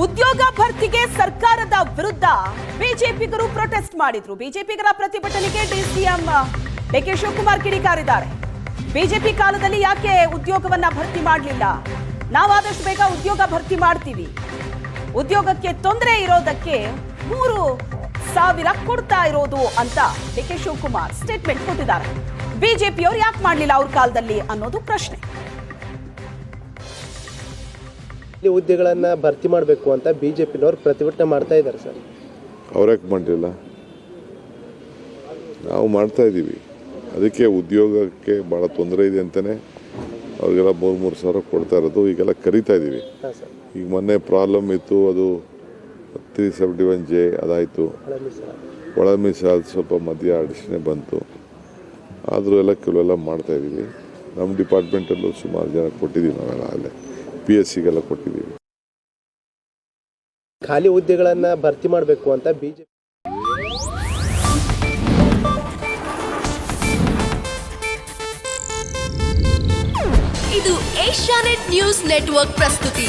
ಉದ್ಯೋಗ ಭರ್ತಿಗೆ ಸರ್ಕಾರದ ವಿರುದ್ಧ ಬಿಜೆಪಿಗರು ಪ್ರೊಟೆಸ್ಟ್ ಮಾಡಿದ್ರು. ಬಿಜೆಪಿಗರ ಪ್ರತಿಭಟನೆಗೆ ಡಿಸಿಎಂ ಡಿಕೆ ಶಿವಕುಮಾರ್ ಕಿಡಿಕಾರಿದ್ದಾರೆ. ಬಿಜೆಪಿ ಕಾಲದಲ್ಲಿ ಯಾಕೆ ಉದ್ಯೋಗವನ್ನ ಭರ್ತಿ ಮಾಡಲಿಲ್ಲ? ನಾವಾದಷ್ಟು ಬೇಗ ಉದ್ಯೋಗ ಭರ್ತಿ ಮಾಡ್ತೀವಿ. ಉದ್ಯೋಗಕ್ಕೆ ತೊಂದರೆ ಇರೋದಕ್ಕೆ 3,000 ಕೊಡ್ತಾ ಇರೋದು ಅಂತ ಡಿಕೆ ಶಿವಕುಮಾರ್ ಸ್ಟೇಟ್ಮೆಂಟ್ ಕೊಟ್ಟಿದ್ದಾರೆ. ಬಿಜೆಪಿಯವರು ಯಾಕೆ ಮಾಡಲಿಲ್ಲ ಅವ್ರ ಕಾಲದಲ್ಲಿ ಅನ್ನೋದು ಪ್ರಶ್ನೆ. ಹುದ್ದೆಗಳನ್ನ ಭರ್ತಿ ಮಾಡಬೇಕು ಅಂತ ಬಿಜೆಪಿನವರು ಪ್ರತಿಭಟನೆ ಮಾಡ್ತಾ ಇದ್ದಾರೆ ಸರ್. ಅವ್ರ್ಯಾಕೆ ಮಾಡಲಿಲ್ಲ? ನಾವು ಮಾಡ್ತಾ ಇದ್ದೀವಿ. ಅದಕ್ಕೆ ಉದ್ಯೋಗಕ್ಕೆ ಭಾಳ ತೊಂದರೆ ಇದೆ ಅಂತಲೇ ಅವ್ರಿಗೆಲ್ಲ 3,000 ಸಾವಿರ ಕೊಡ್ತಾ ಇರೋದು. ಈಗೆಲ್ಲ ಕರಿತಾ ಇದ್ದೀವಿ. ಈಗ ಮೊನ್ನೆ ಪ್ರಾಬ್ಲಮ್ ಇತ್ತು, ಅದು 371J ಅದಾಯಿತು. ಒಳ ಮೀಸಲಾತಿ ಸ್ವಲ್ಪ ಮಧ್ಯ ಅಡಿಷನೆ ಬಂತು. ಆದರೂ ಎಲ್ಲ ಕೆಲವೆಲ್ಲ ಮಾಡ್ತಾ ಇದ್ದೀವಿ. ನಮ್ಮ ಡಿಪಾರ್ಟ್ಮೆಂಟಲ್ಲೂ ಸುಮಾರು ಜನ ಕೊಟ್ಟಿದ್ದೀವಿ. ನಾವೆಲ್ಲ ಅಲ್ಲೇ PSCಗೆಲ್ಲ ಕೊಟ್ಟಿದ್ದೀವಿ. ಖಾಲಿ ಹುದ್ದೆಗಳನ್ನ ಭರ್ತಿ ಮಾಡಬೇಕು ಅಂತ ಬಿಜೆಪಿ. ಇದು ಏಷ್ಯಾನೆಟ್ ನ್ಯೂಸ್ ನೆಟ್ವರ್ಕ್ ಪ್ರಸ್ತುತಿ.